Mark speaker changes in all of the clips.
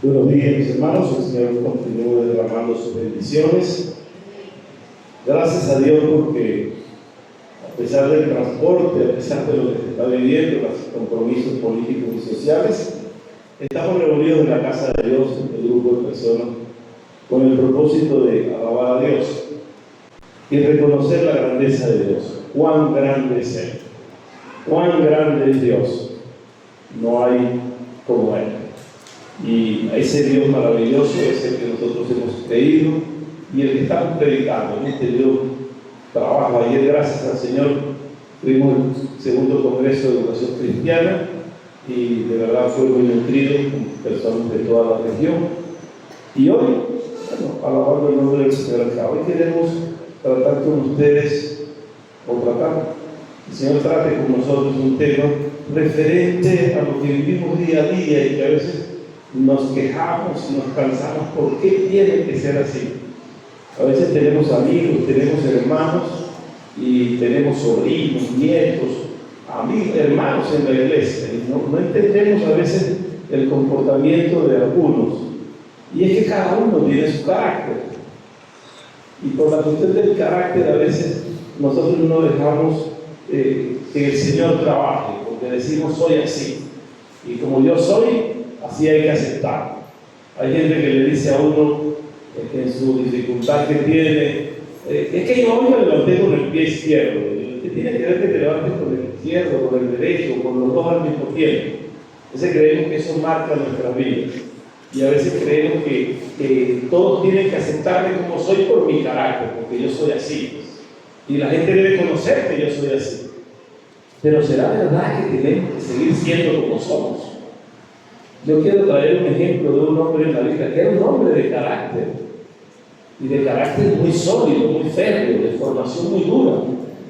Speaker 1: Buenos días, mis hermanos. El Señor continúe derramando sus bendiciones. Gracias a Dios porque a pesar del transporte, a pesar de lo que se está viviendo, los compromisos políticos y sociales, estamos reunidos en la casa de Dios, el grupo de personas, con el propósito de alabar a Dios y reconocer la grandeza de Dios. Cuán grande es Él, cuán grande es Dios. No hay como Él. Y a ese Dios maravilloso es el que nosotros hemos creído y el que estamos predicando en este Dios trabajo. Ayer, gracias al Señor, tuvimos el segundo Congreso de Educación Cristiana y de verdad fue muy nutrido con personas de toda la región. Y hoy, alabando el nombre del Señor acá, hoy queremos tratar con ustedes, el Señor trate con nosotros un tema referente a lo que vivimos día a día y que a veces nos quejamos y nos cansamos. ¿Por qué tiene que ser así? A veces tenemos amigos, tenemos hermanos y tenemos sobrinos, nietos, amigos, hermanos en la iglesia y no entendemos a veces el comportamiento de algunos. Y es que cada uno tiene su carácter. Y por la cuestión del carácter a veces nosotros no dejamos que el Señor trabaje, porque decimos soy así. Y como yo soy, así hay que aceptar. Hay gente que le dice a uno en su dificultad que tiene, es que yo hoy me levanté con el pie izquierdo. ¿Qué tiene que ver que te levantes con el izquierdo, con el derecho, con los dos al mismo tiempo? Entonces creemos que eso marca nuestras vidas. Y a veces creemos que todos tienen que aceptarme como soy por mi carácter, porque yo soy así. Y la gente debe conocer que yo soy así. Pero ¿será verdad que tenemos que seguir siendo como somos? Yo quiero traer un ejemplo de un hombre en la Biblia que era un hombre de carácter, y de carácter muy sólido, muy férreo, de formación muy dura,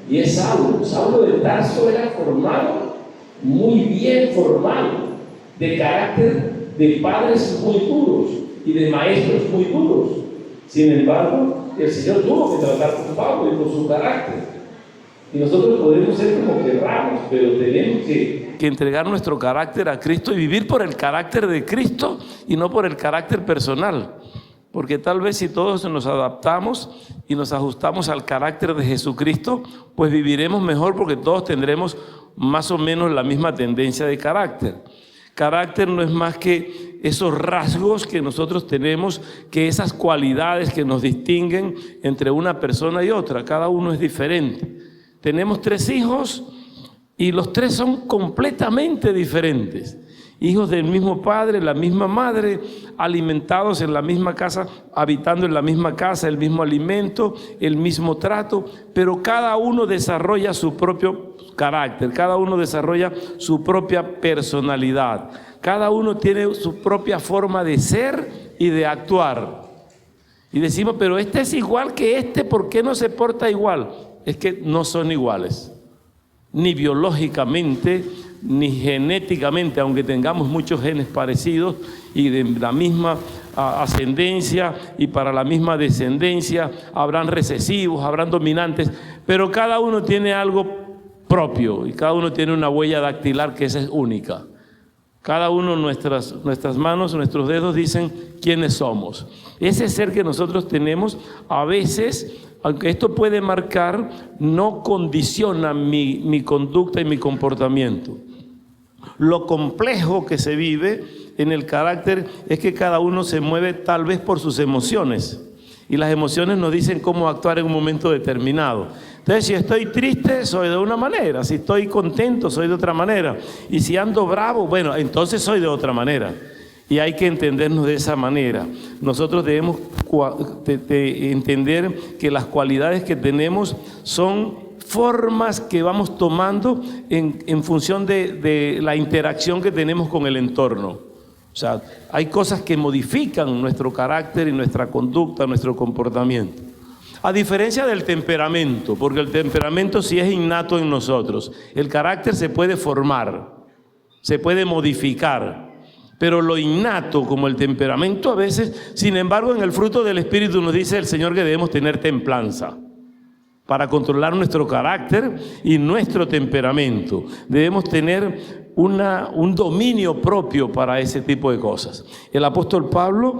Speaker 1: y es Saulo. Saulo de Tarso era formado, muy bien formado, de carácter de padres muy duros y de maestros muy duros. Sin embargo, el Señor tuvo que tratar con Pablo y con su carácter. Y nosotros podemos ser como querramos, pero tenemos que entregar nuestro carácter a Cristo y vivir por el carácter de Cristo y no por el carácter personal. Porque tal vez si todos nos adaptamos y nos ajustamos al carácter de Jesucristo, pues viviremos mejor porque todos tendremos más o menos la misma tendencia de carácter. Carácter no es más que esos rasgos que nosotros tenemos, que esas cualidades que nos distinguen entre una persona y otra. Cada uno es diferente. Tenemos 3 hijos y los 3 son completamente diferentes. Hijos del mismo padre, la misma madre, alimentados en la misma casa, habitando en la misma casa, el mismo alimento, el mismo trato, pero cada uno desarrolla su propio carácter, cada uno desarrolla su propia personalidad, cada uno tiene su propia forma de ser y de actuar. Y decimos, pero este es igual que este, ¿por qué no se porta igual? Es que no son iguales, ni biológicamente, ni genéticamente, aunque tengamos muchos genes parecidos y de la misma ascendencia y para la misma descendencia, habrán recesivos, habrán dominantes, pero cada uno tiene algo propio y cada uno tiene una huella dactilar que esa es única. Cada uno, nuestras manos, nuestros dedos dicen quiénes somos. Ese ser que nosotros tenemos, a veces, aunque esto puede marcar, no condiciona mi conducta y mi comportamiento. Lo complejo que se vive en el carácter es que cada uno se mueve tal vez por sus emociones. Y las emociones nos dicen cómo actuar en un momento determinado. Entonces, si estoy triste, soy de una manera. Si estoy contento, soy de otra manera. Y si ando bravo, bueno, entonces soy de otra manera. Y hay que entendernos de esa manera. Nosotros debemos entender que las cualidades que tenemos son formas que vamos tomando en función de la interacción que tenemos con el entorno. O sea, hay cosas que modifican nuestro carácter y nuestra conducta, nuestro comportamiento. A diferencia del temperamento, porque el temperamento sí es innato en nosotros. El carácter se puede formar, se puede modificar, pero lo innato, como el temperamento a veces, sin embargo, en el fruto del Espíritu nos dice el Señor que debemos tener templanza para controlar nuestro carácter y nuestro temperamento. Debemos tener
Speaker 2: un dominio propio para ese tipo de cosas. El apóstol Pablo,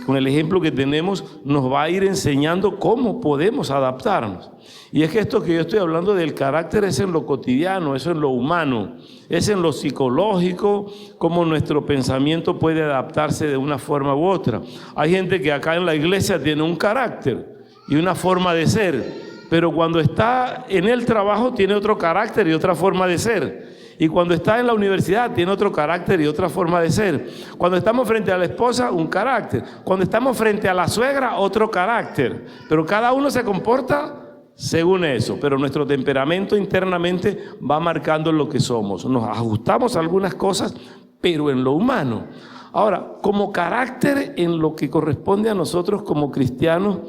Speaker 2: con el ejemplo que tenemos, nos va a ir enseñando cómo podemos adaptarnos. Y es que esto que yo estoy hablando del carácter es en lo cotidiano, eso en lo humano, es en lo psicológico, cómo nuestro pensamiento puede adaptarse de una forma u otra. Hay gente que acá en la iglesia tiene un carácter y una forma de ser, pero cuando está en el trabajo tiene otro carácter y otra forma de ser. Y cuando está en la universidad tiene otro carácter y otra forma de ser. Cuando estamos frente a la esposa, un carácter. Cuando estamos frente a la suegra, otro carácter. Pero cada uno se comporta según eso. Pero nuestro temperamento internamente va marcando lo que somos. Nos ajustamos a algunas cosas, pero en lo humano. Ahora, como carácter en lo que corresponde a nosotros como cristianos,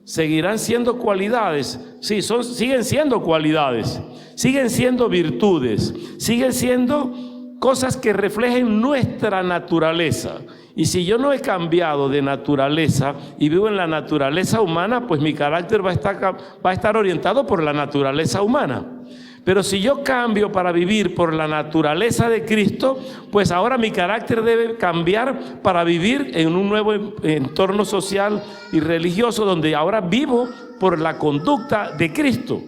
Speaker 2: seguirán siendo cualidades. Sí, siguen siendo cualidades. Siguen siendo virtudes, siguen siendo cosas que reflejen nuestra naturaleza. Y si yo no he cambiado de naturaleza y vivo en la naturaleza humana, pues mi carácter va a estar orientado por la naturaleza humana. Pero si yo cambio para vivir por la naturaleza de Cristo, pues ahora mi carácter debe cambiar para vivir en un nuevo entorno social y religioso donde ahora vivo por la conducta de Cristo.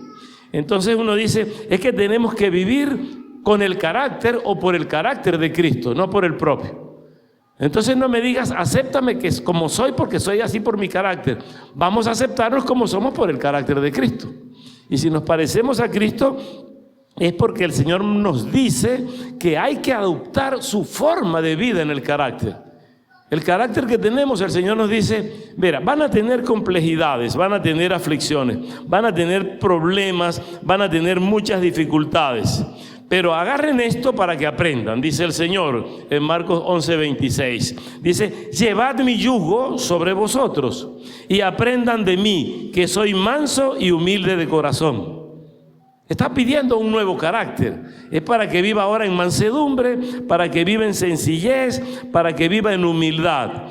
Speaker 2: Entonces uno dice, es que tenemos que vivir con el carácter o por el carácter de Cristo, no por el propio. Entonces no me digas, acéptame que es como soy porque soy así por mi carácter. Vamos a aceptarnos como somos por el carácter de Cristo. Y si nos parecemos a Cristo, es porque el Señor nos dice que hay que adoptar su forma de vida en el carácter. El carácter que tenemos, el Señor nos dice, mira, van a tener complejidades, van a tener aflicciones, van a tener problemas, van a tener muchas dificultades. Pero agarren esto para que aprendan, dice el Señor en Marcos 11:26. Dice, llevad mi yugo sobre vosotros y aprendan de mí, que soy manso y humilde de corazón. Está pidiendo un nuevo carácter. Es para que viva ahora en mansedumbre, para que viva en sencillez, para que viva en humildad.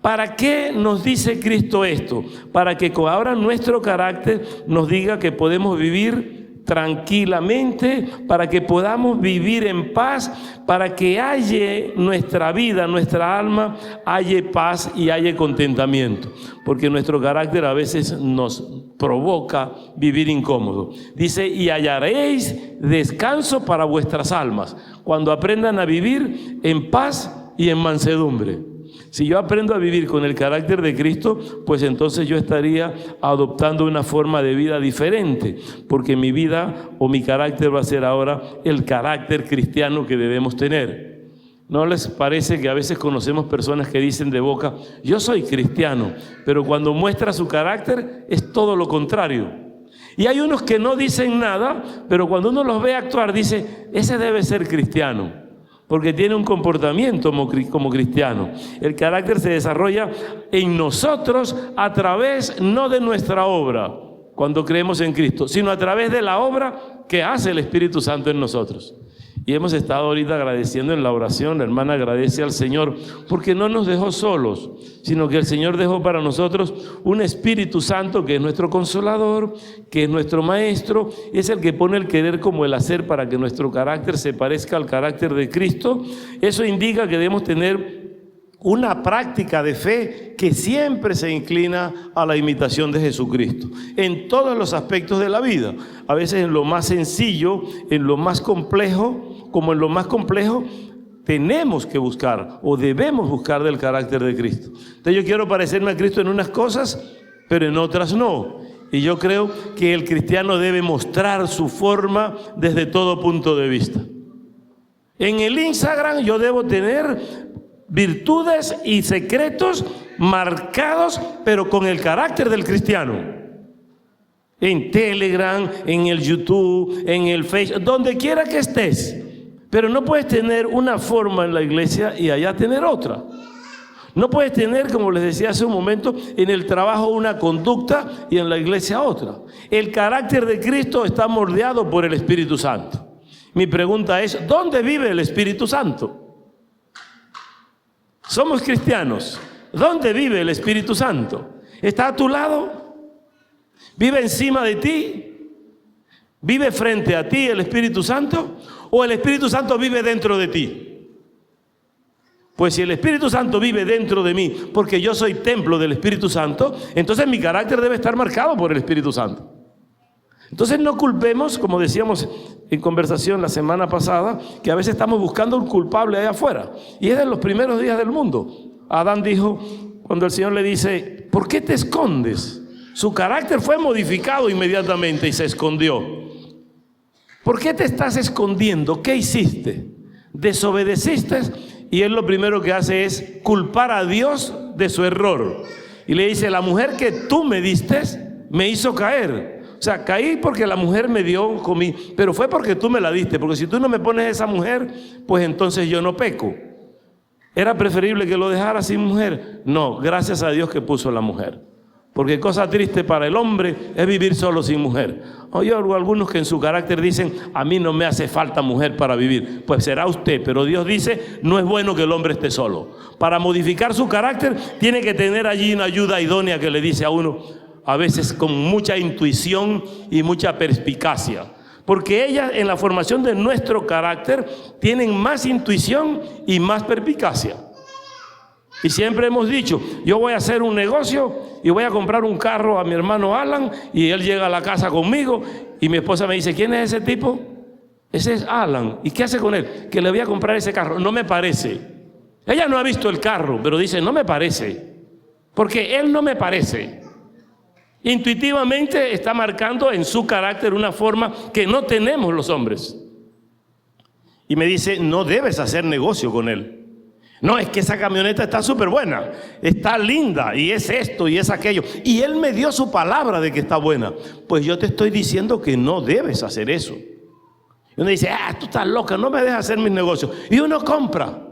Speaker 2: ¿Para qué nos dice Cristo esto? Para que ahora nuestro carácter nos diga que podemos vivir tranquilamente, para que podamos vivir en paz, para que haya nuestra vida, nuestra alma, haya paz y haya contentamiento, porque nuestro carácter a veces nos provoca vivir incómodo. Dice, y hallaréis descanso para vuestras almas, cuando aprendan a vivir en paz y en mansedumbre. Si yo aprendo a vivir con el carácter de Cristo, pues entonces yo estaría adoptando una forma de vida diferente, porque mi vida o mi carácter va a ser ahora el carácter cristiano que debemos tener. ¿No les parece que a veces conocemos personas que dicen de boca, yo soy cristiano, pero cuando muestra su carácter es todo lo contrario? Y hay unos que no dicen nada, pero cuando uno los ve actuar dice, ese debe ser cristiano, porque tiene un comportamiento como cristiano. El carácter se desarrolla en nosotros a través no de nuestra obra, cuando creemos en Cristo, sino a través de la obra que hace el Espíritu Santo en nosotros. Y hemos estado ahorita agradeciendo en la oración, la hermana agradece al Señor, porque no nos dejó solos, sino que el Señor dejó para nosotros un Espíritu Santo que es nuestro consolador, que es nuestro maestro, es el que pone el querer como el hacer para que nuestro carácter se parezca al carácter de Cristo. Eso indica que debemos tener una práctica de fe que siempre se inclina a la imitación de Jesucristo, en todos los aspectos de la vida. A veces en lo más sencillo, en lo más complejo, como en lo más complejo, tenemos que buscar o debemos buscar del carácter de Cristo. Entonces yo quiero parecerme a Cristo en unas cosas, pero en otras no. Y yo creo que el cristiano debe mostrar su forma desde todo punto de vista. En el Instagram yo debo tener virtudes y secretos marcados, pero con el carácter del cristiano. En Telegram, en el YouTube, en el Facebook, donde quiera que estés. Pero no puedes tener una forma en la iglesia y allá tener otra. No puedes tener, como les decía hace un momento, en el trabajo una conducta y en la iglesia otra. El carácter de Cristo está moldeado por el Espíritu Santo. Mi pregunta es, ¿dónde vive el Espíritu Santo? Somos cristianos. ¿Dónde vive el Espíritu Santo? ¿Está a tu lado? ¿Vive encima de ti? ¿Vive frente a ti el Espíritu Santo o el Espíritu Santo vive dentro de ti? Pues si el Espíritu Santo vive dentro de mí, porque yo soy templo del Espíritu Santo, entonces mi carácter debe estar marcado por el Espíritu Santo. Entonces no culpemos, como decíamos en conversación la semana pasada, que a veces estamos buscando un culpable allá afuera. Y es de los primeros días del mundo. Adán dijo, cuando el Señor le dice, ¿por qué te escondes? Su carácter fue modificado inmediatamente y se escondió. ¿Por qué te estás escondiendo? ¿Qué hiciste? Desobedeciste. Y él lo primero que hace es culpar a Dios de su error. Y le dice, la mujer que tú me diste me hizo caer. O sea, caí porque la mujer me dio, comí, pero fue porque tú me la diste. Porque si tú no me pones esa mujer, pues entonces yo no peco. ¿Era preferible que lo dejara sin mujer? No, gracias a Dios que puso la mujer. Porque cosa triste para el hombre es vivir solo sin mujer. Oye, algunos que en su carácter dicen, a mí no me hace falta mujer para vivir. Pues será usted, pero Dios dice, no es bueno que el hombre esté solo. Para modificar su carácter, tiene que tener allí una ayuda idónea que le dice a uno, a veces con mucha intuición y mucha perspicacia. Porque ellas en la formación de nuestro carácter tienen más intuición y más perspicacia. Y siempre hemos dicho, yo voy a hacer un negocio y voy a comprar un carro a mi hermano Alan y él llega a la casa conmigo y mi esposa me dice, ¿quién es ese tipo? Ese es Alan. ¿Y qué hace con él? Que le voy a comprar ese carro. No me parece. Ella no ha visto el carro, pero dice, no me parece. Porque él no me parece. Intuitivamente está marcando en su carácter una forma que no tenemos los hombres. Y me dice, no debes hacer negocio con él. No, es que esa camioneta está súper buena, está linda y es esto y es aquello. Y él me dio su palabra de que está buena. Pues yo te estoy diciendo que no debes hacer eso. Y uno dice, tú estás loca, no me dejes hacer mis negocios. Y uno compra.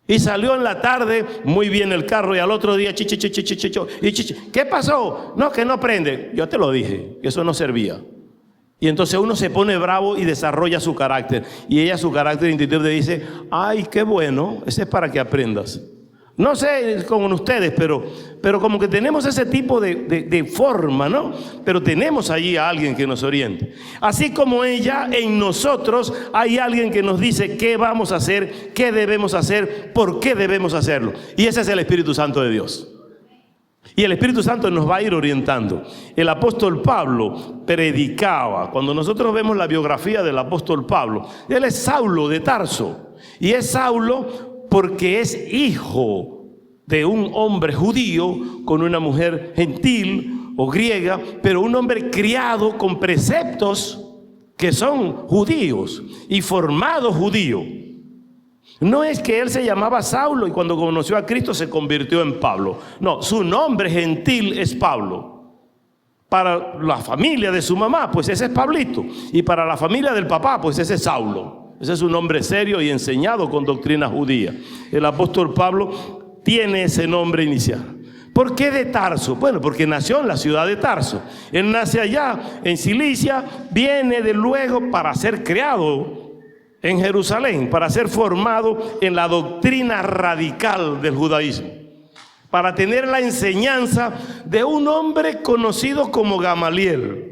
Speaker 2: Y salió en la tarde, muy bien el carro, y al otro día, ¿qué pasó? No, que no prende. Yo te lo dije, que eso no servía. Y entonces uno se pone bravo y desarrolla su carácter. Y ella su carácter intuitivo le dice, ay, qué bueno, ese es para que aprendas. No sé con ustedes, pero como que tenemos ese tipo de forma, ¿no? Pero tenemos allí a alguien que nos oriente. Así como ella, en nosotros hay alguien que nos dice qué vamos a hacer, qué debemos hacer, por qué debemos hacerlo. Y ese es el Espíritu Santo de Dios. Y el Espíritu Santo nos va a ir orientando. El apóstol Pablo predicaba. Cuando nosotros vemos la biografía del apóstol Pablo, él es Saulo de Tarso. Y es Saulo porque es hijo de un hombre judío con una mujer gentil o griega, pero un hombre criado con preceptos que son judíos y formado judío. No es que él se llamaba Saulo y cuando conoció a Cristo se convirtió en Pablo. No, su nombre gentil es Pablo. Para la familia de su mamá, pues ese es Pablito. Y para la familia del papá, pues ese es Saulo. Ese es un hombre serio y enseñado con doctrina judía. El apóstol Pablo tiene ese nombre inicial. ¿Por qué de Tarso? Bueno, porque nació en la ciudad de Tarso. Él nace allá, en Cilicia, viene de luego para ser creado en Jerusalén, para ser formado en la doctrina radical del judaísmo, para tener la enseñanza de un hombre conocido como Gamaliel.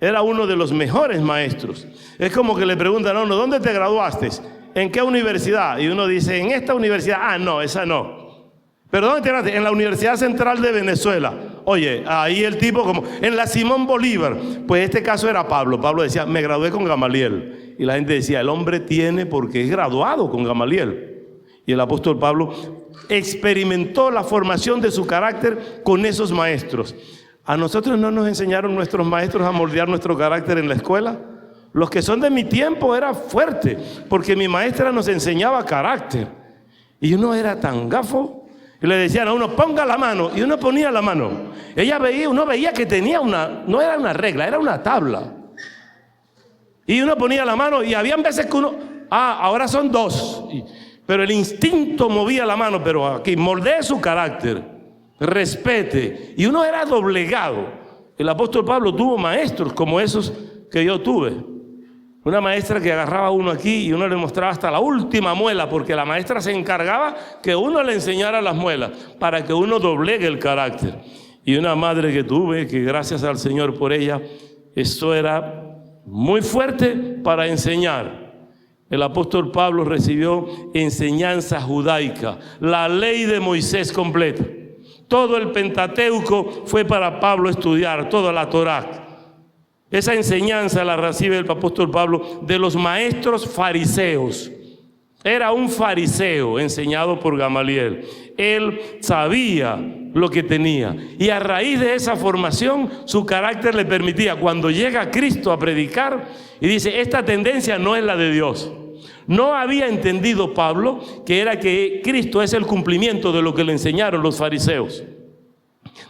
Speaker 2: Era uno de los mejores maestros. Es como que le preguntan a uno, ¿dónde te graduaste? ¿En qué universidad? Y uno dice, en esta universidad. No, esa no. ¿Pero dónde te graduaste? En la Universidad Central de Venezuela. Oye, ahí el tipo como, en la Simón Bolívar. Pues este caso era Pablo. Pablo decía, me gradué con Gamaliel. Y la gente decía, el hombre tiene porque es graduado con Gamaliel. Y el apóstol Pablo experimentó la formación de su carácter con esos maestros. ¿A nosotros no nos enseñaron nuestros maestros a moldear nuestro carácter en la escuela? Los que son de mi tiempo era fuerte, porque mi maestra nos enseñaba carácter. Y uno era tan gafo, y le decían a uno, ponga la mano, y uno ponía la mano. Uno veía que tenía no era una regla, era una tabla. Y uno ponía la mano y habían veces que uno, ahora son dos. Pero el instinto movía la mano, pero aquí moldee su carácter, respete. Y uno era doblegado. El apóstol Pablo tuvo maestros como esos que yo tuve. Una maestra que agarraba a uno aquí y uno le mostraba hasta la última muela, porque la maestra se encargaba que uno le enseñara las muelas para que uno doblegue el carácter. Y una madre que tuve, que gracias al Señor por ella, eso era muy fuerte para enseñar. El apóstol Pablo recibió enseñanza judaica, la ley de Moisés completa. Todo el Pentateuco fue para Pablo estudiar, toda la Torá. Esa enseñanza la recibe el apóstol Pablo de los maestros fariseos. Era un fariseo enseñado por Gamaliel. Él sabía lo que tenía y a raíz de esa formación su carácter le permitía, cuando llega Cristo a predicar y dice, esta tendencia no es la de Dios. No había entendido Pablo que era que Cristo es el cumplimiento de lo que le enseñaron los fariseos,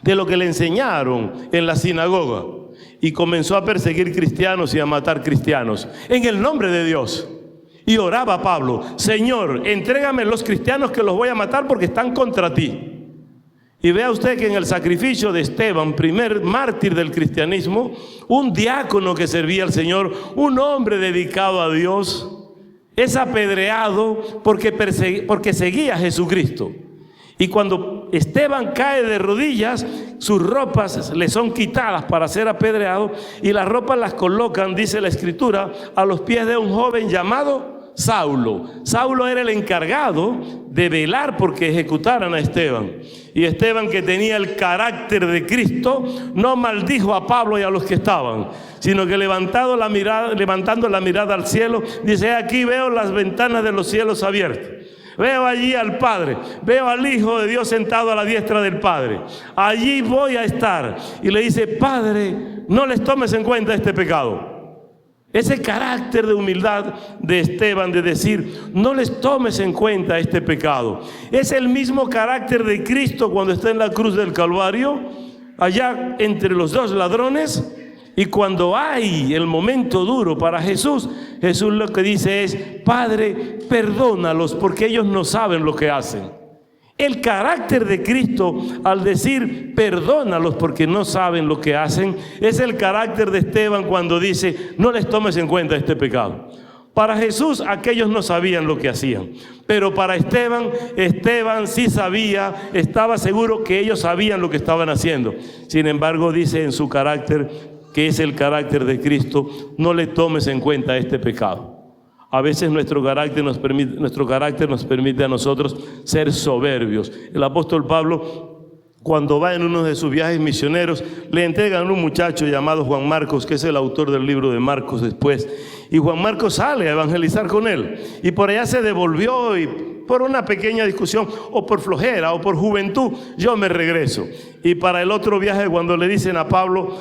Speaker 2: de lo que le enseñaron en la sinagoga, y comenzó a perseguir cristianos y a matar cristianos en el nombre de Dios. Y oraba Pablo, Señor, entrégame los cristianos que los voy a matar porque están contra ti. Y vea usted que en el sacrificio de Esteban, primer mártir del cristianismo, un diácono que servía al Señor, un hombre dedicado a Dios, es apedreado porque seguía a Jesucristo. Y cuando Esteban cae de rodillas, sus ropas le son quitadas para ser apedreado y las ropas las colocan, dice la Escritura, a los pies de un joven llamado Saulo. Saulo era el encargado de velar porque ejecutaran a Esteban. Y Esteban, que tenía el carácter de Cristo, no maldijo a Pablo y a los que estaban, sino que levantando la mirada al cielo, dice, aquí veo las ventanas de los cielos abiertas. Veo allí al Padre, veo al Hijo de Dios sentado a la diestra del Padre. Allí voy a estar. Y le dice, Padre, no les tomes en cuenta este pecado. Ese carácter de humildad de Esteban, de decir, no les tomes en cuenta este pecado. Es el mismo carácter de Cristo cuando está en la cruz del Calvario, allá entre los dos ladrones. Y cuando hay el momento duro para Jesús, Jesús lo que dice es, Padre, perdónalos porque ellos no saben lo que hacen. El carácter de Cristo al decir, perdónalos porque no saben lo que hacen, es el carácter de Esteban cuando dice, no les tomes en cuenta este pecado. Para Jesús aquellos no sabían lo que hacían, pero para Esteban sí sabía, estaba seguro que ellos sabían lo que estaban haciendo. Sin embargo, dice en su carácter, que es el carácter de Cristo, no le tomes en cuenta este pecado. A veces nuestro carácter nos permite a nosotros ser soberbios. El apóstol Pablo, cuando va en uno de sus viajes misioneros, le entregan a un muchacho llamado Juan Marcos, que es el autor del libro de Marcos después, y Juan Marcos sale a evangelizar con él, y por allá se devolvió, y por una pequeña discusión, o por flojera, o por juventud, yo me regreso. Y para el otro viaje, cuando le dicen a Pablo,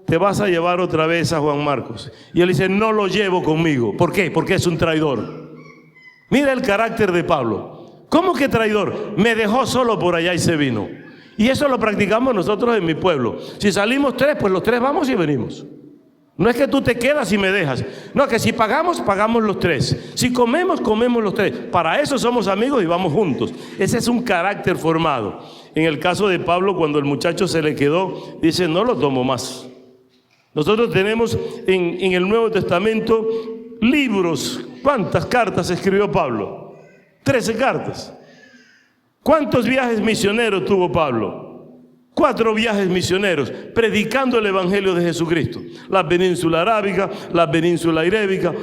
Speaker 2: te vas a llevar otra vez a Juan Marcos, y él dice, no lo llevo conmigo. ¿Por qué? Porque es un traidor. Mira el carácter de Pablo. ¿Cómo que traidor? Me dejó solo por allá y se vino. Y eso lo practicamos nosotros en mi pueblo. Si salimos tres, pues los tres vamos y venimos. No es que tú te quedas y me dejas. No, que si pagamos, pagamos los tres. Si comemos, comemos los tres. Para eso somos amigos y vamos juntos. Ese es un carácter formado. En el caso de Pablo, cuando el muchacho se le quedó, dice, no lo tomo más. Nosotros tenemos en el Nuevo Testamento libros. ¿Cuántas cartas escribió Pablo? 13 cartas. ¿Cuántos viajes misioneros tuvo Pablo? 4 viajes misioneros, predicando el Evangelio de Jesucristo. La península arábiga, la península ibérica,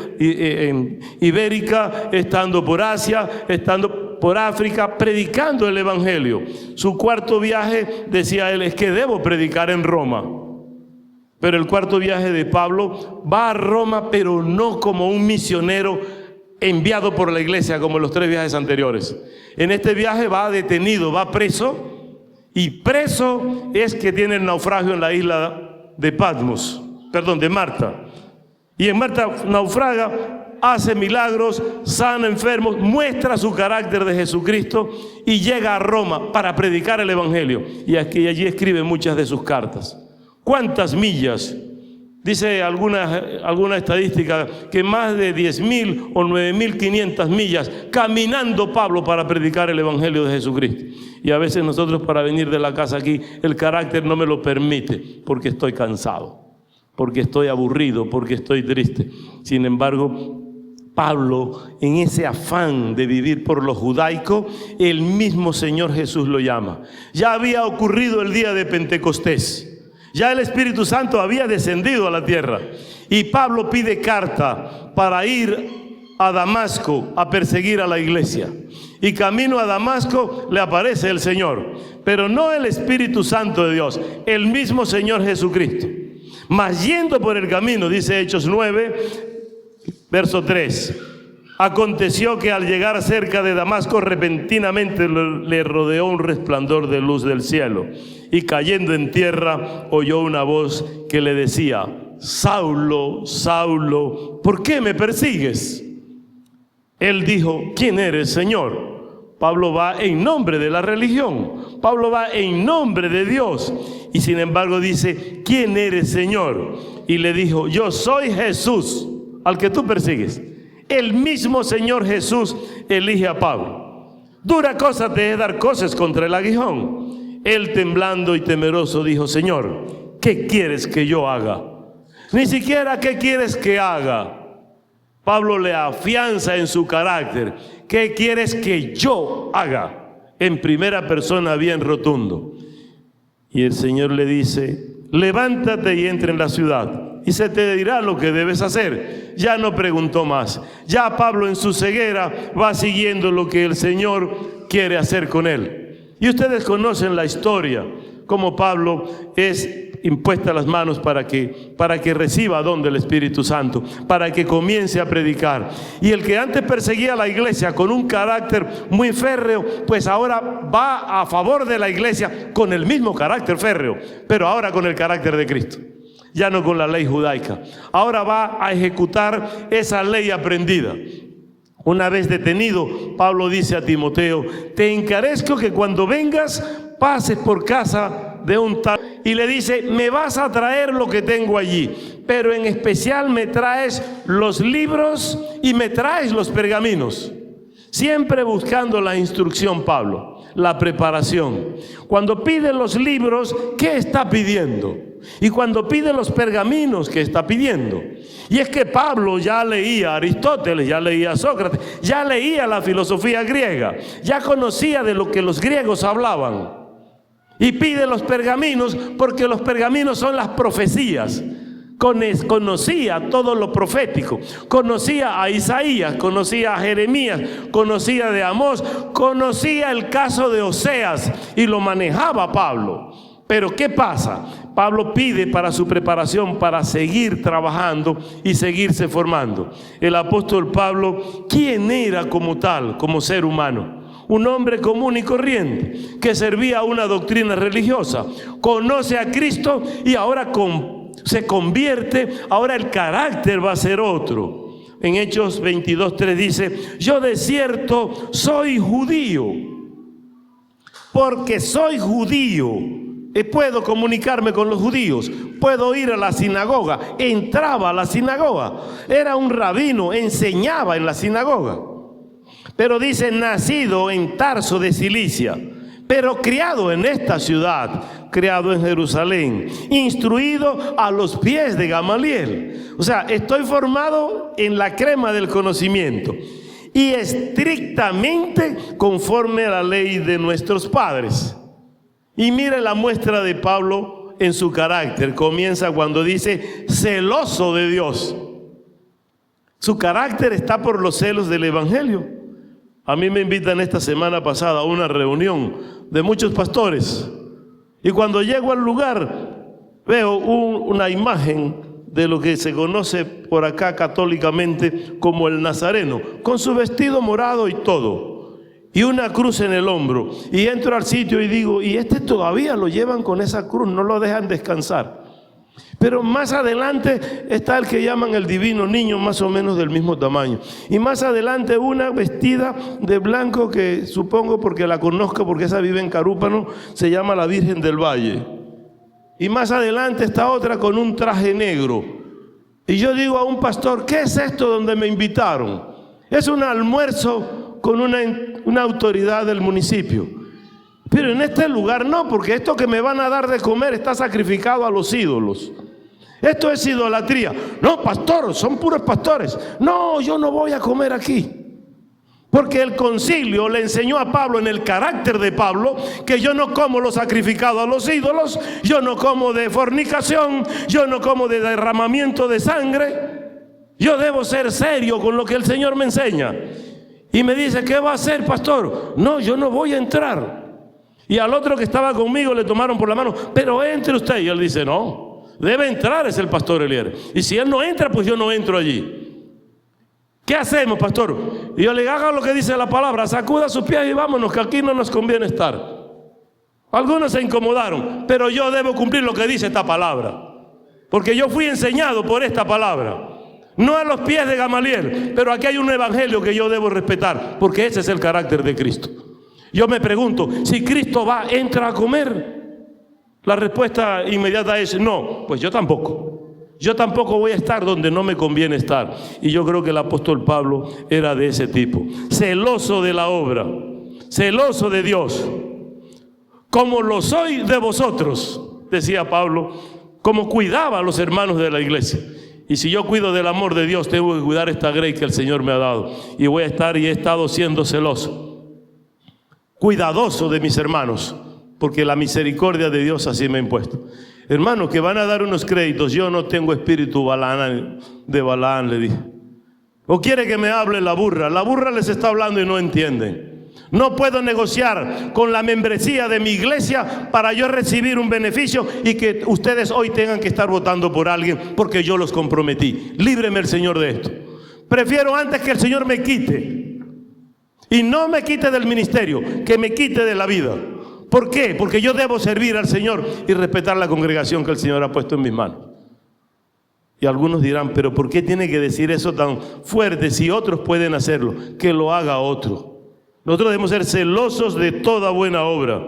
Speaker 2: estando por Asia, estando por África, predicando el Evangelio. Su 4.º viaje, decía él, es que debo predicar en Roma. Pero el 4.º viaje de Pablo va a Roma, pero no como un misionero enviado por la iglesia como en los 3 viajes anteriores. En este viaje va detenido, va preso, y preso es que tiene el naufragio en la isla de de Malta. Y en Malta naufraga, hace milagros, sana enfermos, muestra su carácter de Jesucristo y llega a Roma para predicar el Evangelio. Y allí escribe muchas de sus cartas. ¿Cuántas millas? Dice alguna estadística que más de 10.000 o 9.500 millas caminando Pablo para predicar el Evangelio de Jesucristo. Y a veces nosotros para venir de la casa aquí, el carácter no me lo permite porque estoy cansado, porque estoy aburrido, porque estoy triste. Sin embargo, Pablo, en ese afán de vivir por lo judaico, el mismo Señor Jesús lo llama. Ya había ocurrido el día de Pentecostés. Ya el Espíritu Santo había descendido a la tierra. Y Pablo pide carta para ir a Damasco a perseguir a la iglesia. Y camino a Damasco le aparece el Señor, pero no el Espíritu Santo de Dios, el mismo Señor Jesucristo. Mas yendo por el camino, dice Hechos 9, verso 3, aconteció que al llegar cerca de Damasco, repentinamente le rodeó un resplandor de luz del cielo, y cayendo en tierra, oyó una voz que le decía: Saulo, Saulo, ¿por qué me persigues? Él dijo: ¿quién eres, Señor? Pablo va en nombre de la religión, Pablo va en nombre de Dios, y sin embargo dice: ¿quién eres, Señor? Y le dijo: yo soy Jesús, al que tú persigues. El mismo Señor Jesús elige a Pablo. Dura cosa te es dar cosas contra el aguijón. Él, temblando y temeroso, dijo: Señor, ¿qué quieres que yo haga? Ni siquiera ¿qué quieres que haga? Pablo le afianza en su carácter. ¿Qué quieres que yo haga? En primera persona, bien rotundo. Y el Señor le dice: levántate y entra en la ciudad, y se te dirá lo que debes hacer. Ya no preguntó más. Ya Pablo, en su ceguera, va siguiendo lo que el Señor quiere hacer con él. Y ustedes conocen la historia, cómo Pablo es impuesta las manos para que reciba don del Espíritu Santo, para que comience a predicar. Y el que antes perseguía a la iglesia con un carácter muy férreo, pues ahora va a favor de la iglesia con el mismo carácter férreo, pero ahora con el carácter de Cristo. Ya no con la ley judaica. Ahora va a ejecutar esa ley aprendida. Una vez detenido, Pablo dice a Timoteo: te encarezco que cuando vengas pases por casa de un tal, y le dice: me vas a traer lo que tengo allí, pero en especial me traes los libros y me traes los pergaminos. Siempre buscando la instrucción, Pablo, la preparación. Cuando pide los libros, ¿qué está pidiendo? Y cuando pide los pergaminos, ¿qué está pidiendo? Y es que Pablo ya leía a Aristóteles, ya leía a Sócrates, ya leía la filosofía griega, ya conocía de lo que los griegos hablaban. Y pide los pergaminos porque los pergaminos son las profecías. Conocía todo lo profético, conocía a Isaías, conocía a Jeremías, conocía de Amós, conocía el caso de Oseas y lo manejaba Pablo. Pero ¿qué pasa? Pablo pide para su preparación, para seguir trabajando y seguirse formando. El apóstol Pablo, ¿quién era como tal, como ser humano? Un hombre común y corriente que servía a una doctrina religiosa, conoce a Cristo y ahora se convierte, ahora el carácter va a ser otro. En Hechos 22:3 dice: yo de cierto soy judío, porque soy judío, y puedo comunicarme con los judíos, puedo ir a la sinagoga. Entraba a la sinagoga, era un rabino, enseñaba en la sinagoga. Pero dice: nacido en Tarso de Cilicia, pero criado en esta ciudad, criado en Jerusalén, instruido a los pies de Gamaliel. O sea, estoy formado en la crema del conocimiento y estrictamente conforme a la ley de nuestros padres. Y mire la muestra de Pablo en su carácter. Comienza cuando dice: celoso de Dios. Su carácter está por los celos del evangelio. A mí me invitan esta semana pasada a una reunión de muchos pastores. Y cuando llego al lugar, veo una imagen de lo que se conoce por acá católicamente como el Nazareno, con su vestido morado y todo, y una cruz en el hombro. Y entro al sitio y digo: y todavía lo llevan con esa cruz, no lo dejan descansar. Pero más adelante está el que llaman el divino niño, más o menos del mismo tamaño. Y más adelante una vestida de blanco que supongo, porque la conozco, porque esa vive en Carúpano, se llama la Virgen del Valle. Y más adelante está otra con un traje negro. Y yo digo a un pastor: ¿qué es esto donde me invitaron? Es un almuerzo con una autoridad del municipio. Pero en este lugar no, porque esto que me van a dar de comer está sacrificado a los ídolos. Esto es idolatría. No, pastor, son puros pastores. No, yo no voy a comer aquí. Porque el concilio le enseñó a Pablo, en el carácter de Pablo, que yo no como lo sacrificado a los ídolos, yo no como de fornicación, yo no como de derramamiento de sangre. Yo debo ser serio con lo que el Señor me enseña. Y me dice, ¿qué va a hacer, pastor? No, yo no voy a entrar. Y al otro que estaba conmigo le tomaron por la mano, pero entre usted. Y él dice, no, debe entrar, es el pastor Elier. Y si él no entra, pues yo no entro allí. ¿Qué hacemos, pastor? Y yo le digo, haga lo que dice la palabra, sacuda sus pies y vámonos, que aquí no nos conviene estar. Algunos se incomodaron, pero yo debo cumplir lo que dice esta palabra, porque yo fui enseñado por esta palabra, no a los pies de Gamaliel, pero aquí hay un evangelio que yo debo respetar, porque ese es el carácter de Cristo. Yo me pregunto, si Cristo va, entra a comer, la respuesta inmediata es no, pues yo tampoco. Yo tampoco voy a estar donde no me conviene estar. Y yo creo que el apóstol Pablo era de ese tipo. Celoso de la obra, celoso de Dios. Como lo soy de vosotros, decía Pablo, como cuidaba a los hermanos de la iglesia. Y si yo cuido del amor de Dios, tengo que cuidar esta grey que el Señor me ha dado. Y voy a estar y he estado siendo celoso, cuidadoso de mis hermanos, porque la misericordia de Dios así me ha impuesto. Hermanos, que van a dar unos créditos, yo no tengo espíritu de Balaán, le dije. ¿O quiere que me hable la burra? La burra les está hablando y no entienden. No puedo negociar con la membresía de mi iglesia para yo recibir un beneficio y que ustedes hoy tengan que estar votando por alguien porque yo los comprometí. Líbreme el Señor de esto. Prefiero antes que el Señor me quite, y no me quite del ministerio, que me quite de la vida. ¿Por qué? Porque yo debo servir al Señor y respetar la congregación que el Señor ha puesto en mis manos. Y algunos dirán, pero ¿por qué tiene que decir eso tan fuerte si otros pueden hacerlo? Que lo haga otro. Nosotros debemos ser celosos de toda buena obra.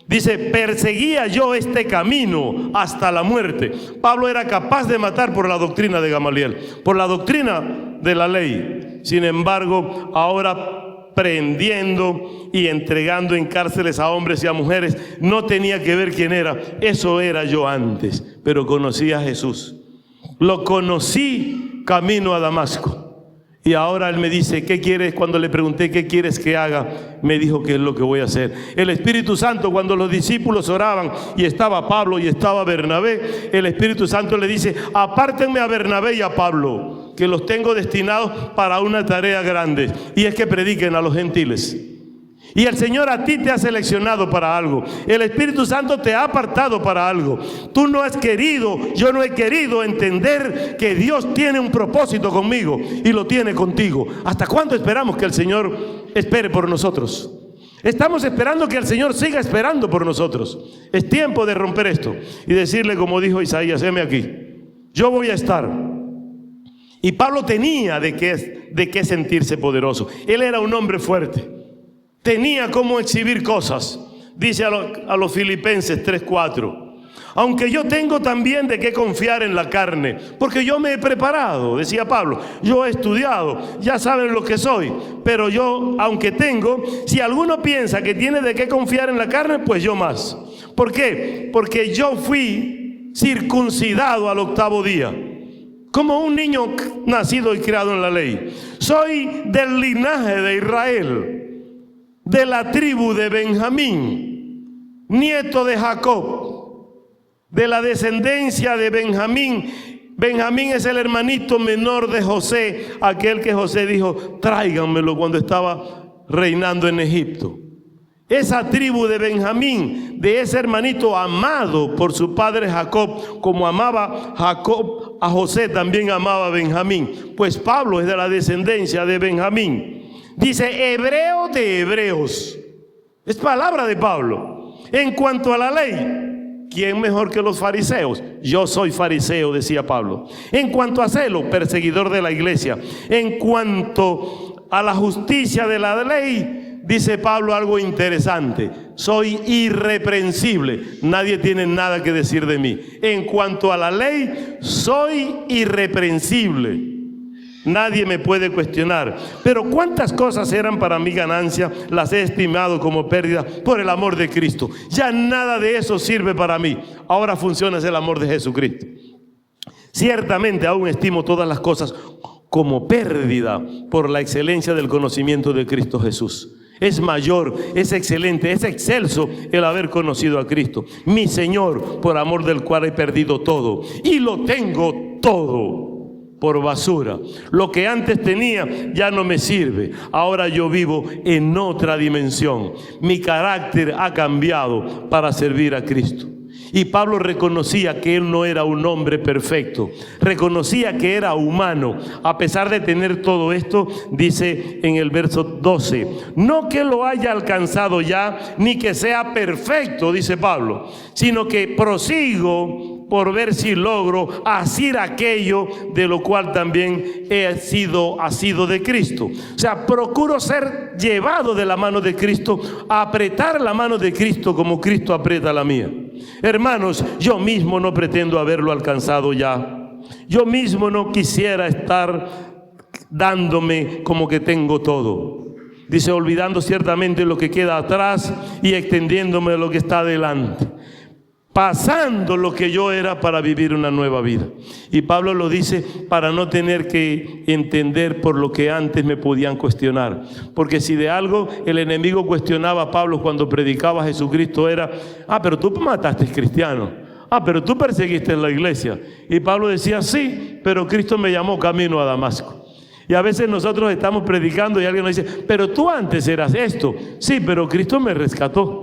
Speaker 2: Dice, perseguía yo este camino hasta la muerte. Pablo era capaz de matar por la doctrina de Gamaliel, por la doctrina de la ley. Sin embargo, ahora prendiendo y entregando en cárceles a hombres y a mujeres, no tenía que ver quién era. Eso era yo antes, pero conocí a Jesús. Lo conocí camino a Damasco. Y ahora él me dice, ¿qué quieres? Cuando le pregunté, ¿qué quieres que haga? Me dijo, ¿qué es lo que voy a hacer? El Espíritu Santo, cuando los discípulos oraban, y estaba Pablo y estaba Bernabé, el Espíritu Santo le dice, apártenme a Bernabé y a Pablo, que los tengo destinados para una tarea grande, y es que prediquen a los gentiles. Y el Señor a ti te ha seleccionado para algo. El Espíritu Santo te ha apartado para algo. Tú no has querido, yo no he querido entender que Dios tiene un propósito conmigo y lo tiene contigo. ¿Hasta cuándo esperamos que el Señor espere por nosotros? Estamos esperando que el Señor siga esperando por nosotros. Es tiempo de romper esto y decirle, como dijo Isaías, heme aquí, yo voy a estar. Y Pablo tenía de qué sentirse poderoso. Él era un hombre fuerte. Tenía cómo exhibir cosas. Dice a los Filipenses 3:4. Aunque yo tengo también de qué confiar en la carne, porque yo me he preparado, decía Pablo. Yo he estudiado, ya saben lo que soy. Pero yo, aunque tengo, si alguno piensa que tiene de qué confiar en la carne, pues yo más. ¿Por qué? Porque yo fui circuncidado al 8º día, como un niño nacido y criado en la ley. Soy del linaje de Israel, de la tribu de Benjamín, nieto de Jacob, de la descendencia de Benjamín. Benjamín es el hermanito menor de José, aquel que José dijo, tráiganmelo cuando estaba reinando en Egipto. Esa tribu de Benjamín, de ese hermanito amado por su padre Jacob, como amaba Jacob a José, también amaba a Benjamín. Pues Pablo es de la descendencia de Benjamín. Dice, hebreo de hebreos. Es palabra de Pablo. En cuanto a la ley, ¿quién mejor que los fariseos? Yo soy fariseo, decía Pablo. En cuanto a celo, perseguidor de la iglesia. En cuanto a la justicia de la ley, dice Pablo algo interesante. Soy irreprensible. Nadie tiene nada que decir de mí. En cuanto a la ley, soy irreprensible. Nadie me puede cuestionar. Pero cuántas cosas eran para mi ganancia, las he estimado como pérdida por el amor de Cristo. Ya nada de eso sirve para mí. Ahora funciona el amor de Jesucristo. Ciertamente aún estimo todas las cosas como pérdida por la excelencia del conocimiento de Cristo Jesús. Es mayor, es excelente, es excelso el haber conocido a Cristo, mi Señor, por amor del cual he perdido todo y lo tengo todo por basura. Lo que antes tenía ya no me sirve. Ahora yo vivo en otra dimensión. Mi carácter ha cambiado para servir a Cristo. Y Pablo reconocía que él no era un hombre perfecto, reconocía que era humano. A pesar de tener todo esto, dice en el verso 12, no que lo haya alcanzado ya, ni que sea perfecto, dice Pablo, sino que prosigo por ver si logro asir aquello de lo cual también he sido asido de Cristo. O sea, procuro ser llevado de la mano de Cristo, a apretar la mano de Cristo como Cristo aprieta la mía. Hermanos, yo mismo no pretendo haberlo alcanzado ya. Yo mismo no quisiera estar dándome como que tengo todo. Dice, olvidando ciertamente lo que queda atrás y extendiéndome a lo que está adelante, pasando lo que yo era para vivir una nueva vida. Y Pablo lo dice para no tener que entender por lo que antes me podían cuestionar. Porque si de algo el enemigo cuestionaba a Pablo cuando predicaba a Jesucristo era, pero tú mataste cristianos, pero tú perseguiste en la iglesia. Y Pablo decía, sí, pero Cristo me llamó camino a Damasco. Y a veces nosotros estamos predicando y alguien nos dice, pero tú antes eras esto. Sí, pero Cristo me rescató.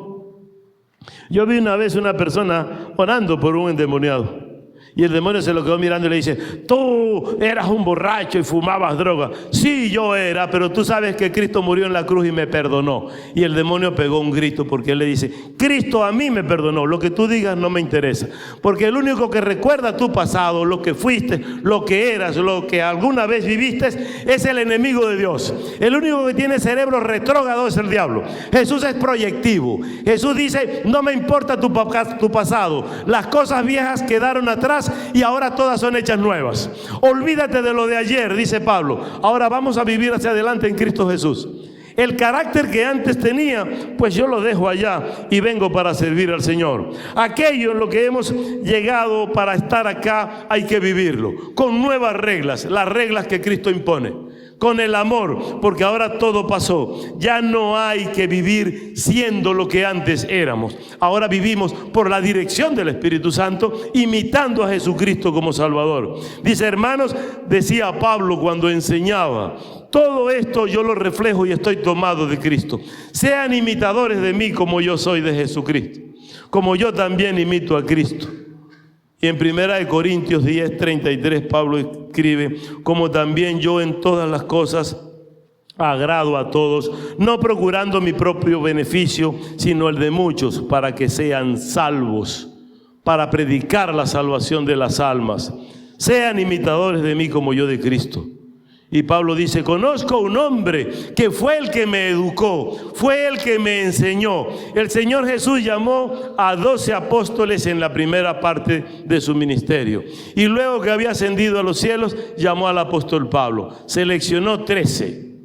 Speaker 2: Yo vi una vez una persona orando por un endemoniado. Y el demonio se lo quedó mirando y le dice, tú eras un borracho y fumabas droga. Sí, yo era, pero tú sabes que Cristo murió en la cruz y me perdonó. Y el demonio pegó un grito porque él le dice, Cristo a mí me perdonó, lo que tú digas no me interesa. Porque el único que recuerda tu pasado, lo que fuiste, lo que eras, lo que alguna vez viviste, es el enemigo de Dios. El único que tiene cerebro retrógrado es el diablo. Jesús es proyectivo. Jesús dice, no me importa tu pasado. Las cosas viejas quedaron atrás y ahora todas son hechas nuevas. Olvídate de lo de ayer, dice Pablo. Ahora vamos a vivir hacia adelante en Cristo Jesús. El carácter que antes tenía, pues yo lo dejo allá y vengo para servir al Señor. Aquello en lo que hemos llegado para estar acá hay que vivirlo con nuevas reglas, las reglas que Cristo impone, con el amor, porque ahora todo pasó. Ya no hay que vivir siendo lo que antes éramos. Ahora vivimos por la dirección del Espíritu Santo, imitando a Jesucristo como Salvador. Dice, hermanos, decía Pablo cuando enseñaba, todo esto yo lo reflejo y estoy tomado de Cristo. Sean imitadores de mí como yo soy de Jesucristo, como yo también imito a Cristo. Y en 1 Corintios 10:33 Pablo escribe, como también yo en todas las cosas agrado a todos, no procurando mi propio beneficio, sino el de muchos, para que sean salvos, para predicar la salvación de las almas. Sean imitadores de mí como yo de Cristo. Y Pablo dice, conozco un hombre que fue el que me educó, fue el que me enseñó. El Señor Jesús llamó a 12 apóstoles en la primera parte de su ministerio. Y luego que había ascendido a los cielos, llamó al apóstol Pablo. Seleccionó 13.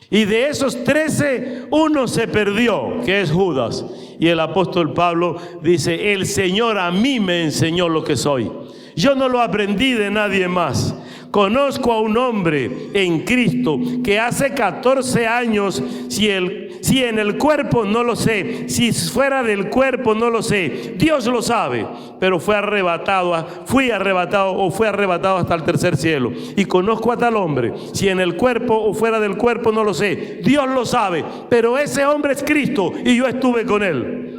Speaker 2: Y de esos 13, uno se perdió, que es Judas. Y el apóstol Pablo dice, el Señor a mí me enseñó lo que soy. Yo no lo aprendí de nadie más. Conozco a un hombre en Cristo que hace 14 años, si en el cuerpo no lo sé, si fuera del cuerpo no lo sé, Dios lo sabe, pero fue arrebatado hasta el tercer cielo. Y conozco a tal hombre, si en el cuerpo o fuera del cuerpo no lo sé, Dios lo sabe, pero ese hombre es Cristo y yo estuve con él,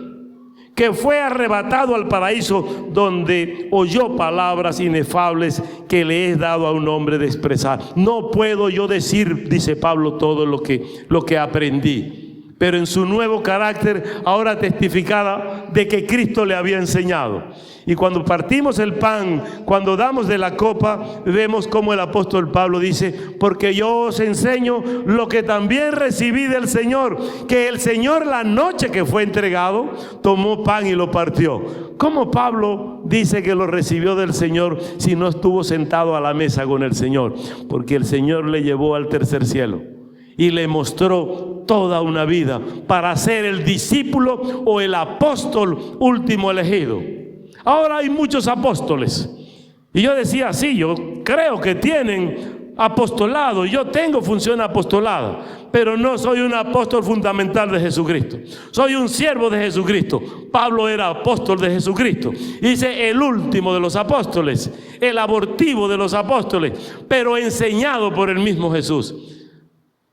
Speaker 2: que fue arrebatado al paraíso, donde oyó palabras inefables que le he dado a un hombre de expresar. No puedo yo decir, dice Pablo, todo lo que aprendí, pero en su nuevo carácter ahora testificaba de que Cristo le había enseñado. Y cuando partimos el pan, cuando damos de la copa, vemos como el apóstol Pablo dice, porque yo os enseño lo que también recibí del Señor, que el Señor la noche que fue entregado, tomó pan y lo partió. ¿Cómo Pablo dice que lo recibió del Señor si no estuvo sentado a la mesa con el Señor? Porque el Señor le llevó al tercer cielo y le mostró toda una vida para ser el discípulo o el apóstol último elegido. Ahora hay muchos apóstoles. Y yo decía, sí, yo creo que tienen apostolado, yo tengo función apostolada, pero no soy un apóstol fundamental de Jesucristo. Soy un siervo de Jesucristo. Pablo era apóstol de Jesucristo. Dice el último de los apóstoles, el abortivo de los apóstoles, pero enseñado por el mismo Jesús.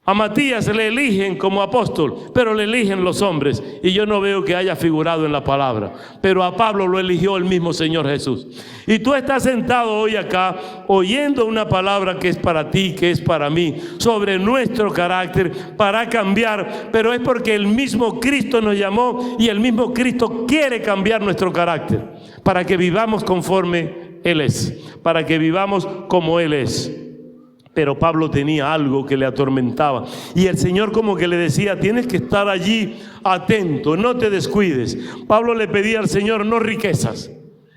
Speaker 2: A Matías le eligen como apóstol, pero le eligen los hombres, y yo no veo que haya figurado en la palabra, pero a Pablo lo eligió el mismo Señor Jesús. Y tú estás sentado hoy acá oyendo una palabra que es para ti, que es para mí, sobre nuestro carácter, para cambiar, pero es porque el mismo Cristo nos llamó y el mismo Cristo quiere cambiar nuestro carácter, para que vivamos conforme Él es, para que vivamos como Él es. Pero Pablo tenía algo que le atormentaba, y el Señor como que le decía: tienes que estar allí atento, no te descuides. Pablo le pedía al Señor no riquezas,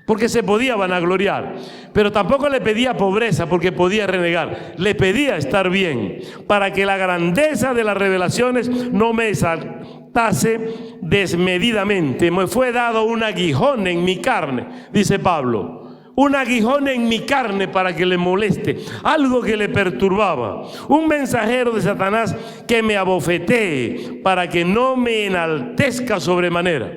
Speaker 2: porque se podía vanagloriar, pero tampoco le pedía pobreza, porque podía renegar. Le pedía estar bien, para que la grandeza de las revelaciones no me exaltase desmedidamente. Me fue dado un aguijón en mi carne, dice Pablo. Un aguijón en mi carne para que le moleste, algo que le perturbaba, un mensajero de Satanás que me abofetee para que no me enaltezca sobremanera.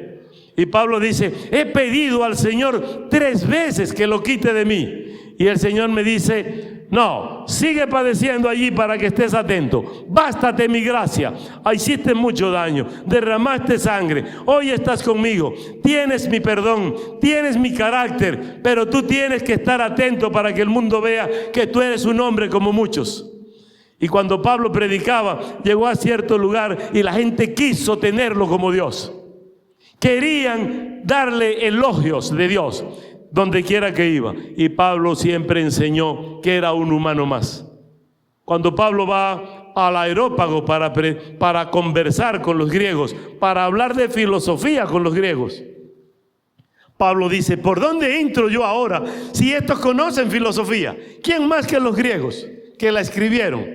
Speaker 2: Y Pablo dice: he pedido al Señor 3 veces que lo quite de mí. Y el Señor me dice: no, sigue padeciendo allí para que estés atento. Bástate mi gracia. Hiciste mucho daño, derramaste sangre. Hoy estás conmigo. Tienes mi perdón, tienes mi carácter, pero tú tienes que estar atento para que el mundo vea que tú eres un hombre como muchos. Y cuando Pablo predicaba, llegó a cierto lugar y la gente quiso tenerlo como Dios. Querían darle elogios de Dios donde quiera que iba, y Pablo siempre enseñó que era un humano más. Cuando Pablo va al Areópago para conversar con los griegos, para hablar de filosofía con los griegos, Pablo dice: ¿por dónde entro yo ahora si estos conocen filosofía? ¿Quién más que los griegos que la escribieron?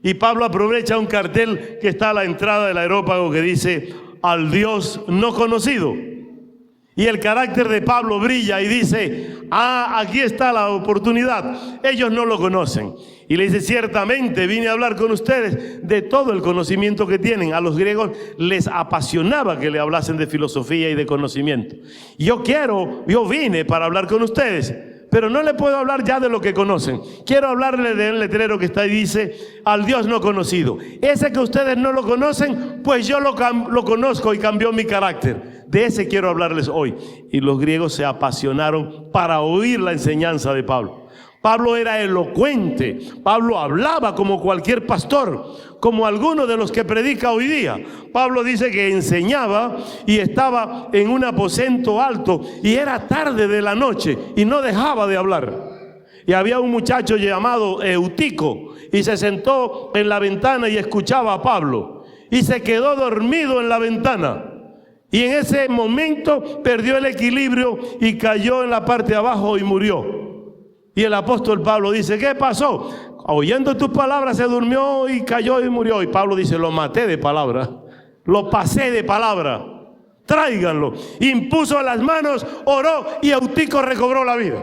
Speaker 2: Y Pablo aprovecha un cartel que está a la entrada del Areópago que dice: al Dios no conocido. Y el carácter de Pablo brilla y dice: aquí está la oportunidad. Ellos no lo conocen. Y le dice: ciertamente vine a hablar con ustedes de todo el conocimiento que tienen. A los griegos les apasionaba que le hablasen de filosofía y de conocimiento. Yo vine para hablar con ustedes, pero no le puedo hablar ya de lo que conocen. Quiero hablarle del letrero que está ahí, dice: al Dios no conocido. Ese que ustedes no lo conocen, pues yo lo conozco y cambió mi carácter. De ese quiero hablarles hoy. Y los griegos se apasionaron para oír la enseñanza de Pablo. Pablo era elocuente. Pablo hablaba como cualquier pastor, como alguno de los que predica hoy día. Pablo dice que enseñaba y estaba en un aposento alto y era tarde de la noche y no dejaba de hablar. Y había un muchacho llamado Eutico y se sentó en la ventana y escuchaba a Pablo y se quedó dormido en la ventana. Y en ese momento perdió el equilibrio y cayó en la parte de abajo y murió. Y el apóstol Pablo dice: ¿qué pasó? Oyendo tus palabras se durmió y cayó y murió. Y Pablo dice: lo maté de palabra, lo pasé de palabra, tráiganlo. Impuso las manos, oró y Eutico recobró la vida.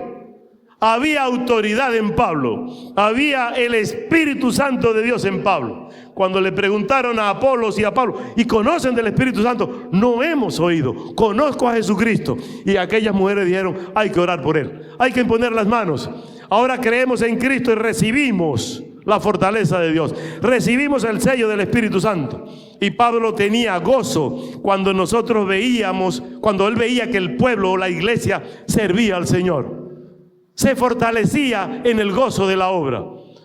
Speaker 2: Había autoridad en Pablo, había el Espíritu Santo de Dios en Pablo. Cuando le preguntaron a Apolos y a Pablo: ¿y conocen del Espíritu Santo? No hemos oído, conozco a Jesucristo. Y aquellas mujeres dijeron: hay que orar por él, hay que imponer las manos. Ahora creemos en Cristo y recibimos la fortaleza de Dios, recibimos el sello del Espíritu Santo. Y Pablo tenía gozo cuando cuando él veía que el pueblo o la iglesia servía al Señor. Se fortalecía en el gozo de la obra.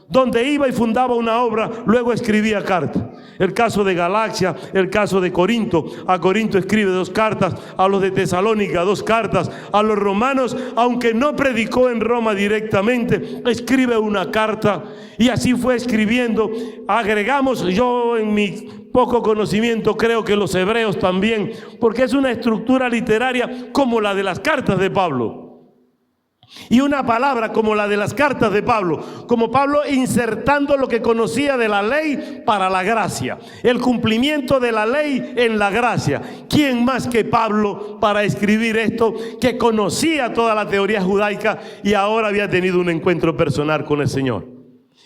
Speaker 2: Donde iba y fundaba una obra, luego escribía cartas. El caso de Galacia, el caso de Corinto. A Corinto escribe 2 cartas, a los de Tesalónica 2 cartas, a los romanos, aunque no predicó en Roma directamente, escribe una carta. Y así fue escribiendo. Agregamos, yo en mi poco conocimiento creo que los hebreos también, porque es una estructura literaria como la de las cartas de Pablo. Y una palabra como la de las cartas de Pablo, como Pablo insertando lo que conocía de la ley para la gracia, el cumplimiento de la ley en la gracia. ¿Quién más que Pablo para escribir esto, que conocía toda la teoría judaica y ahora había tenido un encuentro personal con el Señor?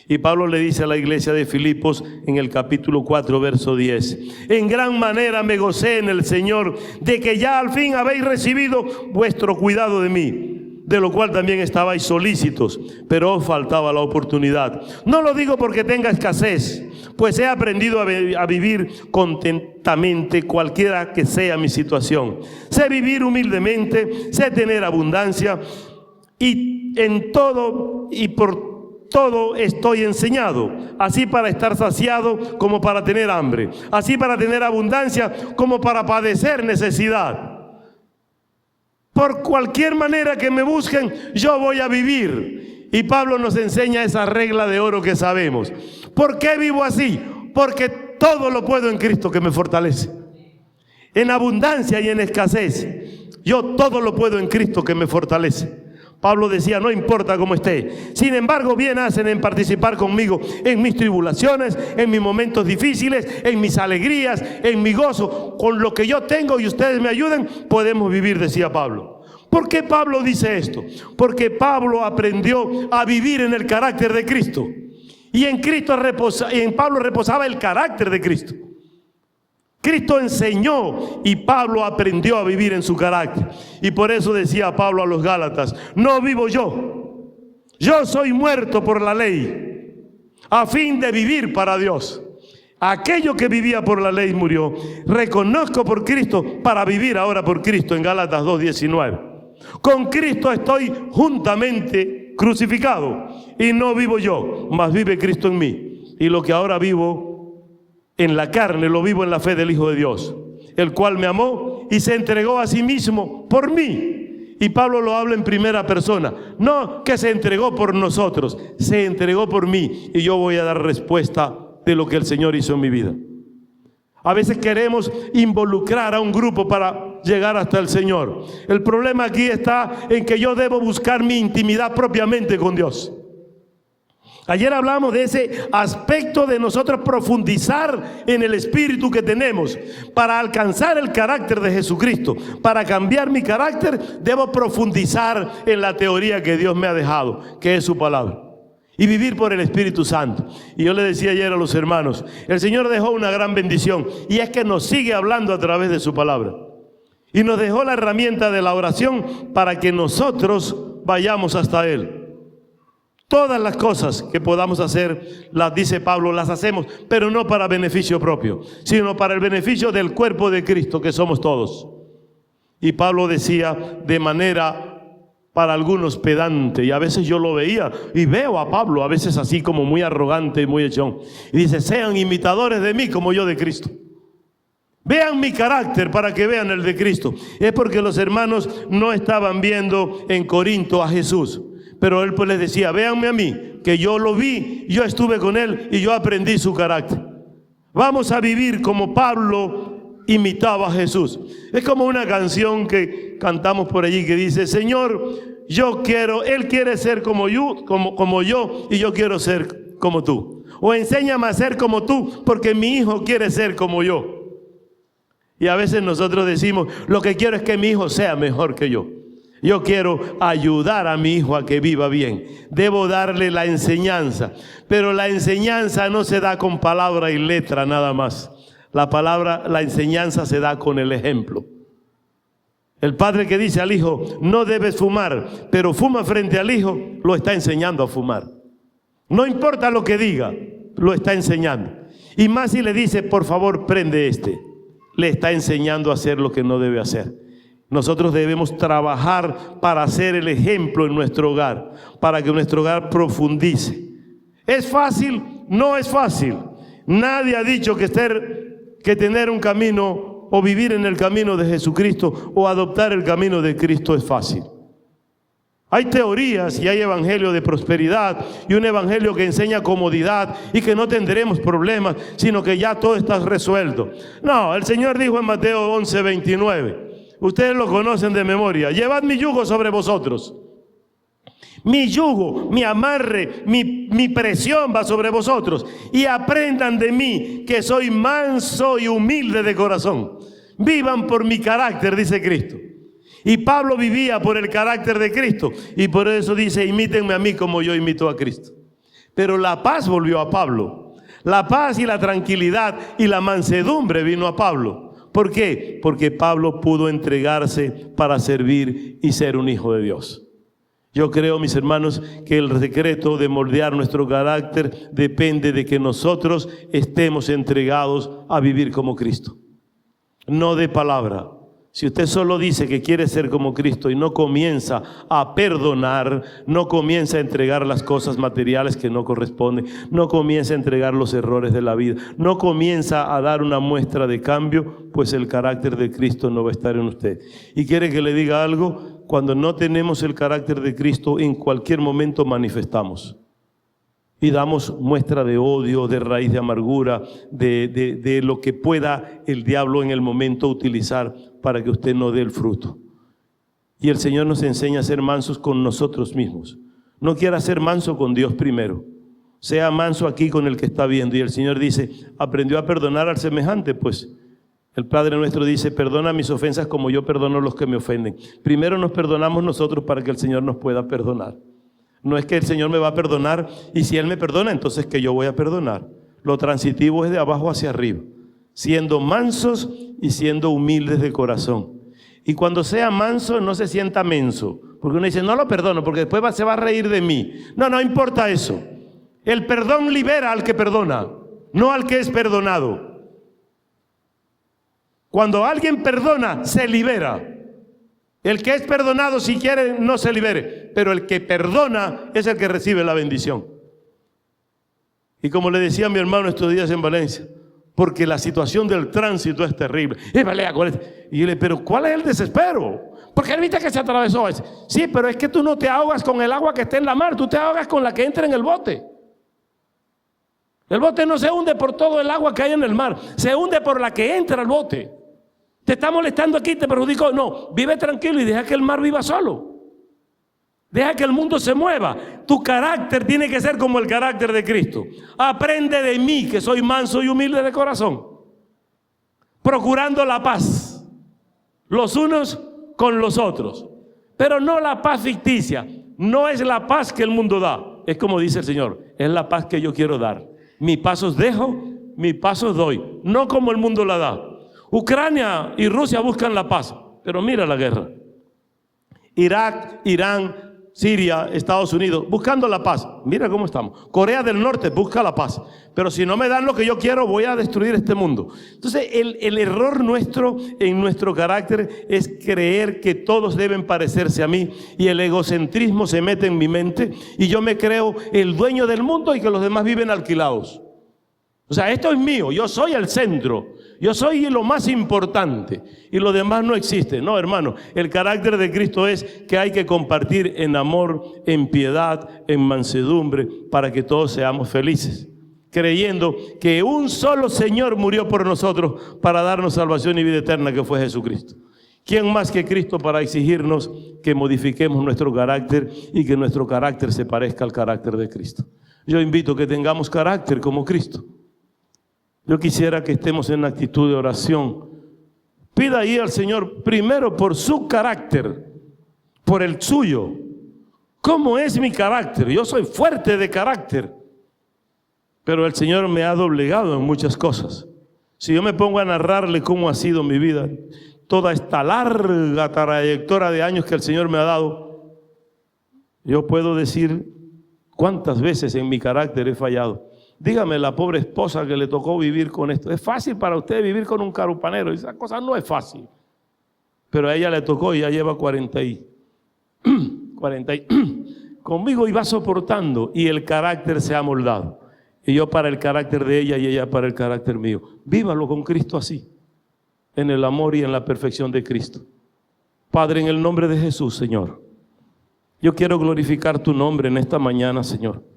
Speaker 2: Y Pablo le dice a la iglesia de Filipos en el capítulo 4, verso 10: en gran manera me gocé en el Señor de que ya al fin habéis recibido vuestro cuidado de mí, de lo cual también estabais solícitos, pero os faltaba la oportunidad. No lo digo porque tenga escasez, pues he aprendido a vivir contentamente cualquiera que sea mi situación. Sé vivir humildemente, sé tener abundancia, y en todo y por todo estoy enseñado, así para estar saciado como para tener hambre, así para tener abundancia como para padecer necesidad. Por cualquier manera que me busquen, yo voy a vivir. Y Pablo nos enseña esa regla de oro que sabemos. ¿Por qué vivo así? Porque todo lo puedo en Cristo que me fortalece. En abundancia y en escasez, yo todo lo puedo en Cristo que me fortalece. Pablo decía, no importa cómo esté. Sin embargo, bien hacen en participar conmigo en mis tribulaciones, en mis momentos difíciles, en mis alegrías, en mi gozo. Con lo que yo tengo y ustedes me ayuden, podemos vivir, decía Pablo. ¿Por qué Pablo dice esto? Porque Pablo aprendió a vivir en el carácter de Cristo. Y en Pablo reposaba el carácter de Cristo. Cristo enseñó y Pablo aprendió a vivir en su carácter. Y por eso decía Pablo a los Gálatas, no vivo yo soy muerto por la ley, a fin de vivir para Dios. Aquello que vivía por la ley murió. Reconozco por Cristo para vivir ahora por Cristo, en Gálatas 2:19. Con Cristo estoy juntamente crucificado, y no vivo yo, mas vive Cristo en mí. Y lo que ahora vivo en la carne, lo vivo en la fe del Hijo de Dios, el cual me amó y se entregó a sí mismo por mí. Y Pablo lo habla en primera persona. No que se entregó por nosotros, se entregó por mí. Y yo voy a dar respuesta de lo que el Señor hizo en mi vida. A veces queremos involucrar a un grupo para llegar hasta el Señor. El problema aquí está en que yo debo buscar mi intimidad propiamente con Dios. Ayer hablamos de ese aspecto de nosotros profundizar en el espíritu que tenemos. Para alcanzar el carácter de Jesucristo, para cambiar mi carácter, debo profundizar en la teoría que Dios me ha dejado, que es su palabra, y vivir por el Espíritu Santo. Y yo le decía ayer a los hermanos, el Señor dejó una gran bendición, y es que nos sigue hablando a través de su palabra. Y nos dejó la herramienta de la oración para que nosotros vayamos hasta Él. Todas las cosas que podamos hacer, las dice Pablo, las hacemos, pero no para beneficio propio, sino para el beneficio del cuerpo de Cristo, que somos todos. Y Pablo decía de manera para algunos pedante, y a veces yo lo veía y veo a Pablo a veces así como muy arrogante y muy echón. Y dice, sean imitadores de mí como yo de Cristo. Vean mi carácter para que vean el de Cristo. Es porque los hermanos no estaban viendo en Corinto a Jesús. Pero él pues les decía, véanme a mí, que yo lo vi, yo estuve con él y yo aprendí su carácter. Vamos a vivir como Pablo imitaba a Jesús. Es como una canción que cantamos por allí que dice, Señor, él quiere ser como yo y yo quiero ser como tú. O enséñame a ser como tú, porque mi hijo quiere ser como yo. Y a veces nosotros decimos, lo que quiero es que mi hijo sea mejor que yo. Yo quiero ayudar a mi hijo a que viva bien. Debo darle la enseñanza. Pero la enseñanza no se da con palabra y letra nada más. La enseñanza se da con el ejemplo. El padre que dice al hijo, no debes fumar, pero fuma frente al hijo, lo está enseñando a fumar. No importa lo que diga, lo está enseñando. Y más si le dice, por favor, prende le está enseñando a hacer lo que no debe hacer. Nosotros debemos trabajar para hacer el ejemplo en nuestro hogar, para que nuestro hogar profundice. ¿Es fácil? No es fácil. Nadie ha dicho que tener un camino o vivir en el camino de Jesucristo o adoptar el camino de Cristo es fácil. Hay teorías y hay evangelio de prosperidad y un evangelio que enseña comodidad y que no tendremos problemas, sino que ya todo está resuelto. No, el Señor dijo en Mateo 11:29. Ustedes lo conocen de memoria. Llevad mi yugo sobre vosotros. Mi yugo, mi amarre, mi presión va sobre vosotros. Y aprendan de mí que soy manso y humilde de corazón. Vivan por mi carácter, dice Cristo. Y Pablo vivía por el carácter de Cristo. Y por eso dice, imítenme a mí como yo imito a Cristo. Pero la paz volvió a Pablo. La paz y la tranquilidad y la mansedumbre vino a Pablo. ¿Por qué? Porque Pablo pudo entregarse para servir y ser un hijo de Dios. Yo creo, mis hermanos, que el secreto de moldear nuestro carácter depende de que nosotros estemos entregados a vivir como Cristo. No de palabra. Si usted solo dice que quiere ser como Cristo y no comienza a perdonar, no comienza a entregar las cosas materiales que no corresponden, no comienza a entregar los errores de la vida, no comienza a dar una muestra de cambio, pues el carácter de Cristo no va a estar en usted. ¿Y quiere que le diga algo? Cuando no tenemos el carácter de Cristo, en cualquier momento manifestamos. Y damos muestra de odio, de raíz de amargura, de lo que pueda el diablo en el momento utilizar para que usted no dé el fruto. Y el Señor nos enseña a ser mansos con nosotros mismos. No quiera ser manso con Dios primero. Sea manso aquí con el que está viendo. Y el Señor dice, aprendió a perdonar al semejante, pues el Padre nuestro dice, perdona mis ofensas como yo perdono a los que me ofenden. Primero nos perdonamos nosotros para que el Señor nos pueda perdonar. No es que el Señor me va a perdonar y si Él me perdona, entonces que yo voy a perdonar. Lo transitivo es de abajo hacia arriba, siendo mansos y siendo humildes de corazón. Y cuando sea manso, no se sienta menso, porque uno dice, no lo perdono, porque después se va a reír de mí. No, no importa eso. El perdón libera al que perdona, no al que es perdonado. Cuando alguien perdona, se libera. El que es perdonado, si quiere, no se libere. Pero el que perdona es el que recibe la bendición. Y como le decía a mi hermano estos días en Valencia, porque la situación del tránsito es terrible. Y yo le pero ¿cuál es el desespero? Porque él viste que se atravesó ese. Sí, pero es que tú no te ahogas con el agua que está en la mar, tú te ahogas con la que entra en el bote. El bote no se hunde por todo el agua que hay en el mar, se hunde por la que entra al bote. Te está molestando aquí, te perjudicó. No, vive tranquilo y deja que el mar viva solo. Deja que el mundo se mueva. Tu carácter tiene que ser como el carácter de Cristo. Aprende de mí, que soy manso y humilde de corazón, procurando la paz los unos con los otros, pero no la paz ficticia. No es la paz que el mundo da. Es como dice el Señor, es la paz que yo quiero dar. Mi paz os dejo, mi paz os doy, no como el mundo la da. Ucrania y Rusia buscan la paz, pero mira la guerra. Irak, Irán, Siria, Estados Unidos, buscando la paz. Mira cómo estamos. Corea del Norte busca la paz. Pero si no me dan lo que yo quiero, voy a destruir este mundo. Entonces, el error nuestro en nuestro carácter es creer que todos deben parecerse a mí. Y el egocentrismo se mete en mi mente. Y yo me creo el dueño del mundo y que los demás viven alquilados. O sea, esto es mío. Yo soy el centro. Yo soy lo más importante y lo demás no existe. No, hermano, el carácter de Cristo es que hay que compartir en amor, en piedad, en mansedumbre, para que todos seamos felices, creyendo que un solo Señor murió por nosotros para darnos salvación y vida eterna, que fue Jesucristo. ¿Quién más que Cristo para exigirnos que modifiquemos nuestro carácter y que nuestro carácter se parezca al carácter de Cristo? Yo invito a que tengamos carácter como Cristo. Yo quisiera que estemos en actitud de oración. Pida ahí al Señor primero por su carácter, por el suyo. ¿Cómo es mi carácter? Yo soy fuerte de carácter, pero el Señor me ha doblegado en muchas cosas. Si yo me pongo a narrarle cómo ha sido mi vida, toda esta larga trayectoria de años que el Señor me ha dado, yo puedo decir cuántas veces en mi carácter he fallado. Dígame, la pobre esposa que le tocó vivir con esto. Es fácil para usted vivir con un carupanero. Esa cosa no es fácil. Pero a ella le tocó y ya lleva 40 conmigo, y va soportando. Y el carácter se ha moldado. Y yo para el carácter de ella y ella para el carácter mío. Vívalo con Cristo así. En el amor y en la perfección de Cristo. Padre, en el nombre de Jesús, Señor. Yo quiero glorificar tu nombre en esta mañana, Señor.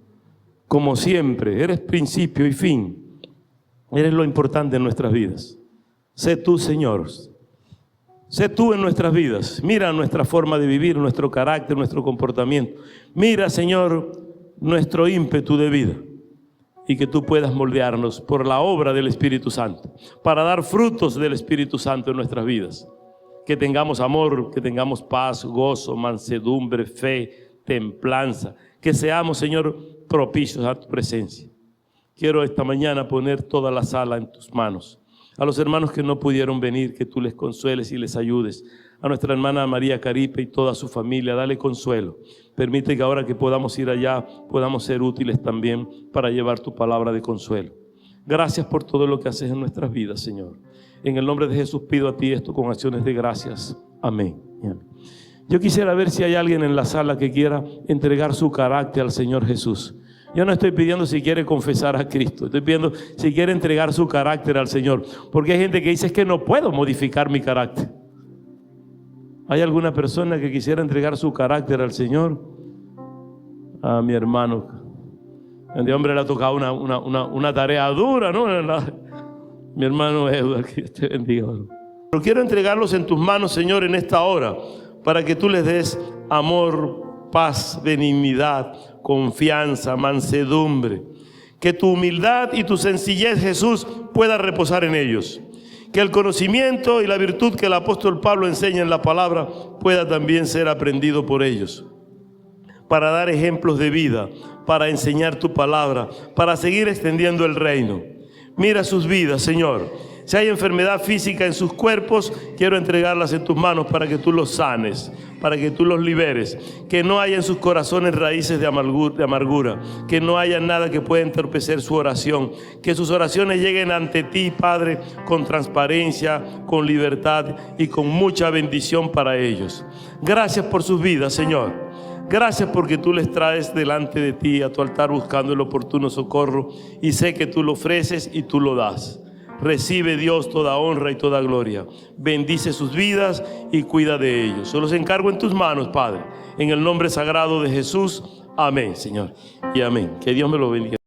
Speaker 2: Como siempre, eres principio y fin. Eres lo importante en nuestras vidas. Sé tú, Señor. Sé tú en nuestras vidas. Mira nuestra forma de vivir, nuestro carácter, nuestro comportamiento. Mira, Señor, nuestro ímpetu de vida. Y que tú puedas moldearnos por la obra del Espíritu Santo, para dar frutos del Espíritu Santo en nuestras vidas. Que tengamos amor, que tengamos paz, gozo, mansedumbre, fe, templanza. que seamos, Señor, propicios a tu presencia. Quiero esta mañana poner toda la sala en tus manos. A los hermanos que no pudieron venir, que tú les consueles y les ayudes. A nuestra hermana María Caripe y toda su familia, dale consuelo. Permite que ahora que podamos ir allá, podamos ser útiles también para llevar tu palabra de consuelo. Gracias por todo lo que haces en nuestras vidas, Señor. En el nombre de Jesús pido a ti esto con acciones de gracias. Amén. Yo quisiera ver si hay alguien en la sala que quiera entregar su carácter al Señor Jesús. Yo no estoy pidiendo si quiere confesar a Cristo, estoy pidiendo si quiere entregar su carácter al Señor. Porque hay gente que dice, es que no puedo modificar mi carácter. ¿Hay alguna persona que quisiera entregar su carácter al Señor? A mi hermano. El hombre le ha tocado una tarea dura, ¿no? Mi hermano Edward, que Dios te bendiga. Pero quiero entregarlos en tus manos, Señor, en esta hora, para que tú les des amor, paz, benignidad, confianza, mansedumbre. Que tu humildad y tu sencillez, Jesús, pueda reposar en ellos. Que el conocimiento y la virtud que el apóstol Pablo enseña en la palabra pueda también ser aprendido por ellos. Para dar ejemplos de vida, para enseñar tu palabra, para seguir extendiendo el reino. Mira sus vidas, Señor. Si hay enfermedad física en sus cuerpos, quiero entregarlas en tus manos para que tú los sanes, para que tú los liberes. Que no haya en sus corazones raíces de amargura, que no haya nada que pueda entorpecer su oración. Que sus oraciones lleguen ante ti, Padre, con transparencia, con libertad y con mucha bendición para ellos. Gracias por sus vidas, Señor. Gracias porque tú les traes delante de ti a tu altar buscando el oportuno socorro, y sé que tú lo ofreces y tú lo das. Recibe, Dios, toda honra y toda gloria. Bendice sus vidas y cuida de ellos. Yo los encargo en tus manos, Padre, en el nombre sagrado de Jesús. Amén, Señor, y amén. Que Dios me lo bendiga.